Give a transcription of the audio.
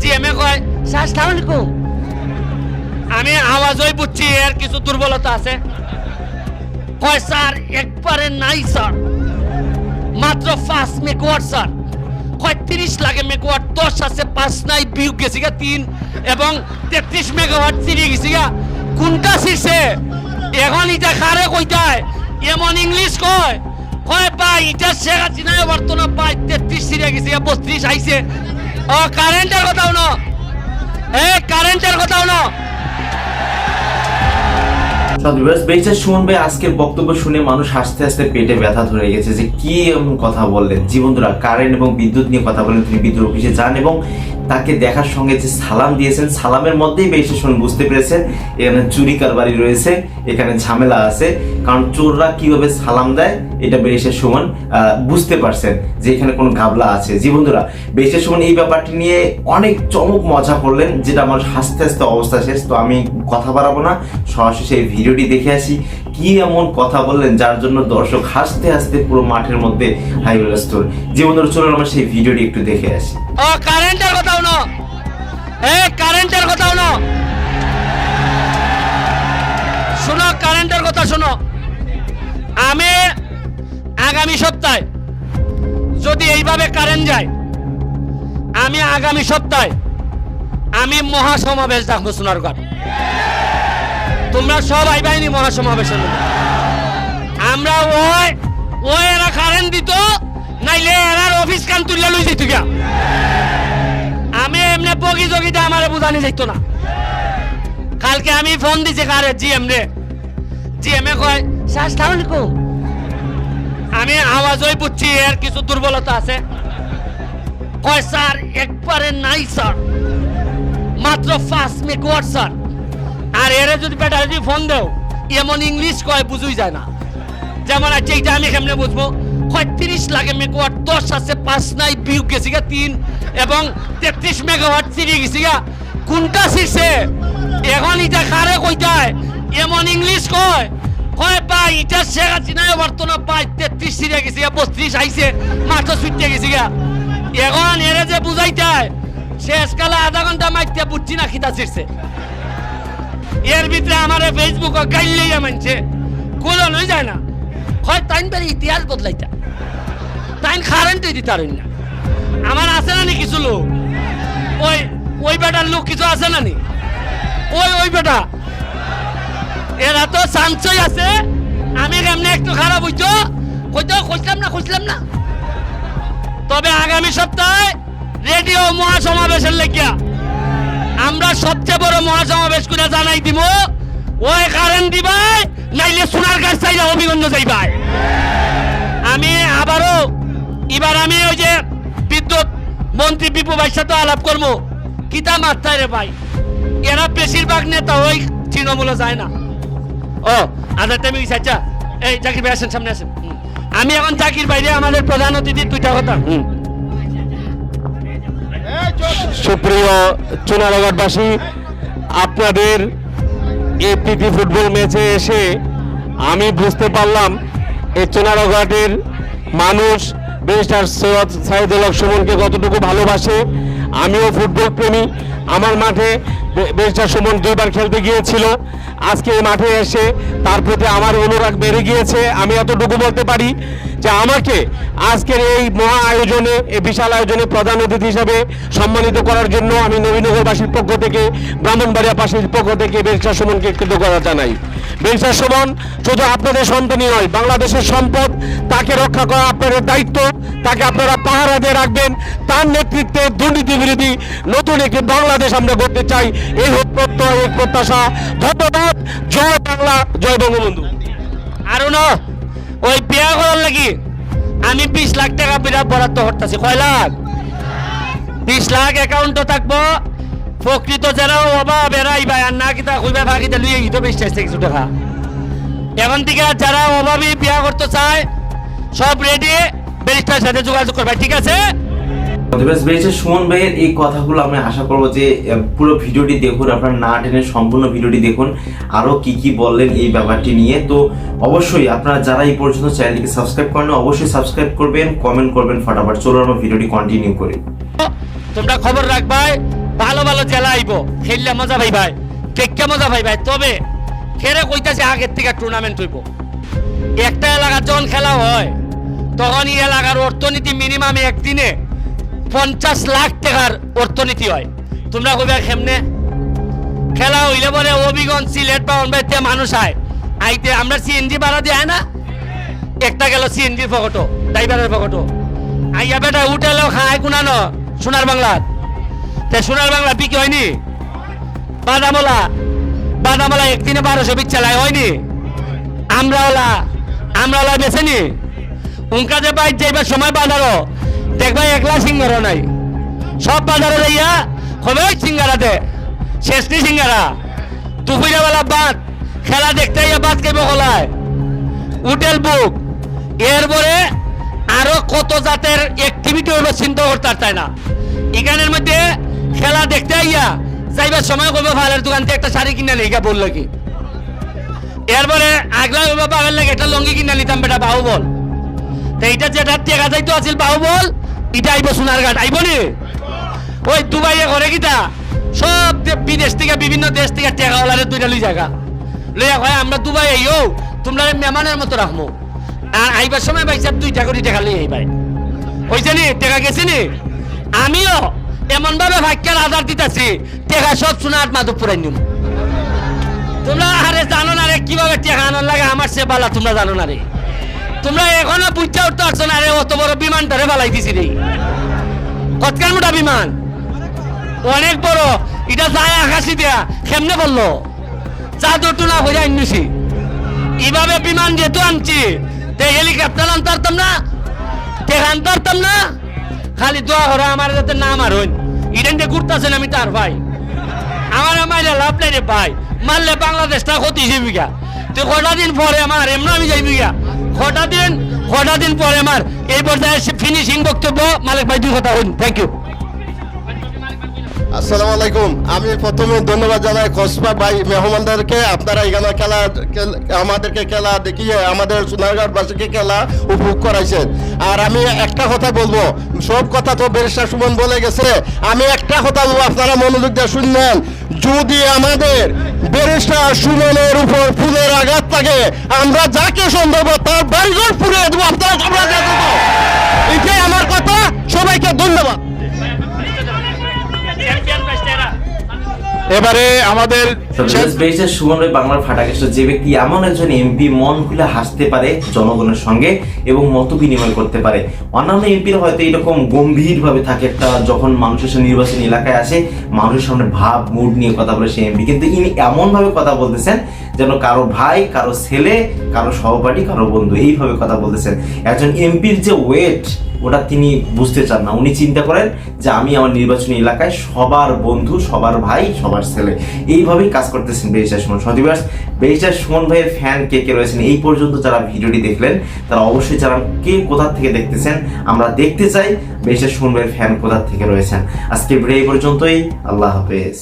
GMA কয় sir আসসালামু আলাইকুম। আমি আওয়াজই বুঝছি এর কিছু দুর্বলতা আছে। কয় স্যার একবারে নাই স্যার, মাত্র 5 মেগাওয়াট স্যার। কয় 30 লাগে মেগাওয়াট, 10 আছে, 5 নাই, বিয়োগ গেছি গা 3 এবং 33 মেগাওয়াট চিড়ে গেছি গা। কোনটা ছিড়ছে এখন? এটা খারে কইতায় এমন ইংলিশ কয়। কয় ভাই এটা শেখ হাসিনা বর্তমান ভাই 33 চিড়ে গেছি গা, 32 আইছে। ও কারেন্টের কথাও না, কারেন্টের কথাও না। বেচার সুমন ভাই আজকের বক্তব্য শুনে মানুষ হাসতে হাসতে পেটে ব্যথা ধরে গেছে যে কি এমন কথা বললেন। জীবনরা কারেন্ট এবং বিদ্যুৎ নিয়ে কথা বলেন, তিনি বিদ্যুৎ অফিসে যান এবং তাকে দেখার সঙ্গে যে সালাম দিয়েছেন, সালামের মধ্যেই বেশি সুমন বুঝতে পেরেছেন এখানে চুরি কারবারি রয়েছে, এখানে ঝামেলা আছে। কারণ চোররা কিভাবে সালাম দেয় এটা বেশি সুমন বুঝতে পারছেন যে এখানে কোনো ঘাবলা আছে। জীবনরা বেশি সুমন এই ব্যাপারটি নিয়ে অনেক চমক মজা করলেন, যেটা আমার হাসতে হাসতে অবস্থা শেষ। তো আমি কথা বাড়াবো না, সরাসরি সেই ভিডিওটি দেখে আসি কি এমন কথা বললেন যার জন্য দর্শক হাসতে হাসতে পুরো মাঠের মধ্যে হাই হুল্লোড়। জীবনরা চলুন আমরা সেই ভিডিওটি একটু দেখে আসি। ও কারেন্টের কথাও না, কারেন্টের কথাও না। শোনো, কারেন্টের কথা শোনো। আমি আগামী সপ্তাহে যদি এইভাবে কারেন্ট যায়, আমি আগামী সপ্তাহে আমি মহাসমাবেশ ডাকবো সোনারগড়। তোমরা সব আইবাইনি মহাসমাবেশের মধ্যে। আমরা ওই এরা কারেন্ট দিত, নাইলে এরার অফিস কান তুলিয়া লই যেত গিয়া। আমি এমনি প্রতিযোগিতা আমার বুঝানি যাইত না। কালকে আমি ফোন দিছি কারে জিএম রে, জিএমএ কয় স্যার আসসালামু আলাইকুম। আমি আওয়াজই বুঝছি এর কিছু দুর্বলতা আছে। কয় স্যার একবারে নাই স্যার, মাত্র 5 মেগাওয়াট স্যার। আর এরে যদি বেটা যদি ফোন দেও এমন ইংলিশ কয় বুঝুই যায় না। যেমন আছে এইটা আমি কেমনে বুঝবো? কয় 30 লাগে মেগাওয়াট, 10 আছে, 5 নাই, বিয়োগ গেছি গা 3 এবং 33 মেগাওয়াট চিড়ে গেছি গা। কোনটা ছিড়ছে এখন? এটা খারে কইতায় এমন ইংলিশ কয়। কয় ভাই এটা শেখ হাসিনা বর্তমান ভাই 33 চিড়ে গেছি গা, 32 আইছে, মাত্র ছুটতে গেছি গা। এখন এরে যে বুঝাইতায় শেষকালে আধা ঘন্টা মাইতে বুঝছি না খিতা ছিড়ছে। এর ভিতরে আমার ফেসবুক গাইলেই মানছে কোলো নই যায় না। হয় তাইন বের ইতিহাস বদলাইতা, তাইন কারেন্টই দিতে পারেন না। আমার আছে না নি কিছু লোক, ওই বেটার লোক কিছু আছে না নি? ওই বেটা এরা তো চান্সই আছে। আমি কেমনে একটু খারাপ হইতো খুঁজলাম না। তবে আগামী সপ্তাহে রেডিও মহাসমাবেশের লেগিয়া আমরা সবচেয়ে বড় মহাসমাবেশ করে জানাই দিব। ওই কারেন্ট দিবাই, নাইলে সোনার গাছ চাইলে অভিগঞ্জ যাইবাই। আমি আবারও এবার আমি ওই যে বিদ্যুৎ মন্ত্রী বিপু ভাইয়ের সাথে আলাপ করবো। কিতা মাত্রায় রে ভাই, এরা বেশিরভাগ নেতা ওই তৃণমূলে যায় না। ও আচ্ছা তুমি আচ্ছা, এই জাকির ভাই আসেন, সামনে আসেন। আমি এখন জাকির বাইরে আমাদের প্রধান অতিথি দুইটা কথা। সুপ্রিয় চুনারগড়বাসী, আপনাদের এই প্রীতি ফুটবল ম্যাচে এসে আমি বুঝতে পারলাম এই চুনারগড়ের মানুষ ব্যারিস্টার সৈয়দ সাইদুল হক সুমনকে কতটুকু ভালোবাসে। আমিও ফুটবল প্রেমী। আমার মাঠে ব্যারিস্টার সুমন 2বার খেলতে গিয়েছিল। আজকে এই মাঠে এসে তার প্রতি আমার অনুরাগ বেড়ে গিয়েছে। আমি এতটুকু বলতে পারি যে আমাকে আজকের এই মহা আয়োজনে, এই বিশাল আয়োজনে প্রধান অতিথি হিসাবে সম্মানিত করার জন্য আমি নবীনগরবাসীর পক্ষ থেকে, ব্রাহ্মণবাড়িয়াবাসীর পক্ষ থেকে ব্যারিস্টার সুমনকে কৃতজ্ঞতা জানাই। ব্যারিস্টার সুমন শুধু আপনাদের সন্তানই নয়, বাংলাদেশের সম্পদ। তাকে রক্ষা করা আপনাদের দায়িত্ব। তাকে আপনারা পাহারা দিয়ে রাখবেন। তার নেতৃত্বে দুর্নীতি বিরোধী নতুন একটি বাংলাদেশ আমরা গড়তে চাই। এই প্রত্যয়, এই প্রত্যাশা। ধন্যবাদ। জয় বাংলা, জয় বঙ্গবন্ধু। আরো না ওই বিয়া করার লাগি আমি 20 লাখ টাকা বিরাট বরাদ্দ করতেছি। কয় লাখ? 20 লাখ অ্যাকাউন্টে থাকবো। প্রকৃত যারা অভাব এরাইবা আর না কিতা কইবা ভাগিতে লইয়ে গিয়ে বেশ চাইছে কিছু টাকা। এখন থেকে যারা অভাবী বিয়া করতে চায় সব রেডি, ব্যারিস্টার সাথে যোগাযোগ করবে, ঠিক আছে? সুমন ভাইয়ের এই কথাগুলো আমি আশা করবো যে পুরো ভিডিওটি দেখুন, আপনারা না টেনে সম্পূর্ণ ভিডিওটি দেখুন আরো কি বললেন এই ব্যাপারটি নিয়ে। তো অবশ্যই আপনারা যারা এই পর্যন্ত চ্যানেলটিকে সাবস্ক্রাইব করেন অবশ্যই সাবস্ক্রাইব করবেন, কমেন্ট করবেন ফটাফট। চলো আমরা ভিডিওটি কন্টিনিউ করি। তোমরা খবর রাখবাই ভালো ভালো জেলা আইব, খেললে মজা ভাই ভাই, কেকে মজা ভাই ভাই। তবে খেরে কইতাছে আগের থেকে টুর্নামেন্ট হইব। একটা এলাকার যখন খেলা হয় তখন এই এলাকার অর্থনীতি মিনিমাম একদিনে 50 লাখ টাকার অর্থনীতি হয়। তোমরা কইবা কেমনে? খেলা হইলে পরে অবিগঞ্জ সিলেট বা অনবাইতে মানুষ আইতে আমরা সিএনজি ভাড়া দিয়ে না, একটা গেল সিএনজির পকেটও, ড্রাইভারের পকেটও, আইয়া বেটা উঠেলেও খায় কুনানো সোনার বাংলার। তে সোনার বাংলা বিক্রি হয়নি? বাদামলা একদিনে 1200 বিচ চালায় হয়নি? আমরাওলা বেছেনি উনকা যে বাইক যাইবার সময় বাজারও দেখবা একলা সিঙ্গারও নাই, সব বাজারে যাইয়া হবে সিঙ্গারাতে শেষনি সিঙ্গারা দুপুরেবেলা বাদ খেলা দেখতে বাদ কেব হলায় হোটেল বুক। এরপরে আরো কত জাতের অ্যাক্টিভিটি হইব চিন্তা করতে তাই না। এখানের মধ্যে খেলা দেখতে আইয়া যাইবার সময় কইব ভালের দোকান থেকে একটা শাড়ি কিনা নেই বললো কি। এরপরে আগলা কইব বাবার লাগে একটা লঙ্গি কিনা নিতাম বেটা বাহুবল। তো এইটা যেটা টেকা যাইতো আছিল বাহুবল, এটা আইব সোনারঘাট আইব নি? ওই দুবাইয়ে ঘরে কিটা সব বিদেশ থেকে বিভিন্ন দেশ থেকে টেকা ওলারে দুইটা লই জায়গা লইয়া কয় আমরা দুবাই আইও তোমরা মেহমানের মতো রাখবো, আর আইবার সময় ভাই সাহেব 2 টাকা করে টেকা লই আইবাই। হইছে নি? টেকা গেছে নি? আমিও এমন ভাবে ভাগ্যের আধার দিতেছি টেকা সব সোনার মাধব পুরাই নিম। তোমরা আরে জানো না রে কিভাবে টেকা আনার লাগে, আমার সে বালা তোমরা জানো না রে। তোমরা এখনো বুঝতে উঠতে পারছো না রে, অত বড় বিমান ধরে বালাই দিছি রে। কতকার মোটা বিমান, অনেক বড়, এটা যায় আকাশি দেয়া কেমনে বললো চাদরটু না হয়ে আনছি। এইভাবে বিমান যেহেতু আনছি হেলিকপ্টার আনতে পারতাম না, টেকা আনতে পারতাম না। খালি দোয়া করে আমার যাতে না মারুন, ইডেন যে ঘুরতেছেন আমি তার ভাই, আমার মাইলে লাভ নাই রে ভাই। মারলে বাংলাদেশটা ক্ষতি যাবি গা। তো কটা দিন পরে আমার এমন আমি যাইবি গা, কটা দিন পরে আমার এই পর্যায়ে ফিনিশিং বক্তব্য মালিক ভাই 2 কথা হইন। Thank you. আসসালামু আলাইকুম। আমি প্রথমে ধন্যবাদ জানাই কসবা ভাই মেহমানদেরকে, আপনারা এখানে আমাদেরকে খেলা দেখিয়ে আমাদের সোনারঘাটবাসীকে খেলা উপভোগ করাইছেন। আর আমি একটা কথা বলবো, সব কথা তো ব্যারিস্টার সুমন বলে গেছে, আমি একটা কথা বলবো আপনারা মনোযোগ দিয়ে শুনবেন। যদি আমাদের ব্যারিস্টার সুমনের উপর ফুলের আঘাত থাকে আমরা যাকে সম্ভব তার বাড়িঘর পুড়ে দেবো, আপনারা তোমরা দেবো। এটাই আমার কথা, সবাইকে ধন্যবাদ। এবারে আমাদের ব্যারিস্টার সুমন ভাই বাংলার ফাটাকেষ্ট যে ব্যক্তি এমন একজন এমপি মন খুলে হাসতে পারে জনগণের সঙ্গে এবং মত বিনিময় করতে পারে। অন্যান্য এমপিরা হয়তো এরকম গম্ভীর ভাবে থাকে, একটা যখন মানুষের সাথে নির্বাচনী এলাকায় আসে মানুষের সামনে ভাব মুড নিয়ে কথা বলে সে এমপি, কিন্তু ইনি এমন ভাবে কথা বলতেছেন যেন কারো ভাই, কারো ছেলে, কারো সহপাঠী, কারো বন্ধু, এইভাবে কথা বলতেছেন। একজন এমপির যে ওয়েট ওটা তিনি বুঝতে চান না। উনি চিন্তা করেন যে আমি আমার নির্বাচনী এলাকায় সবার বন্ধু, সবার ভাই, সবার ছেলে, এইভাবেই কাজ করতেছেন ব্যারিস্টার সুমন। সত্যিকার ব্যারিস্টার সুমন ভাইয়ের ফ্যান কে কে রয়েছেন এই পর্যন্ত যারা ভিডিওটি দেখলেন তারা অবশ্যই জানান কে কোথা থেকে দেখতেছেন, আমরা দেখতে চাই ব্যারিস্টার সুমন ভাইয়ের ফ্যান কোথা থেকে রয়েছেন। আজকে ভিডিও এই পর্যন্তই, আল্লাহ হাফেজ।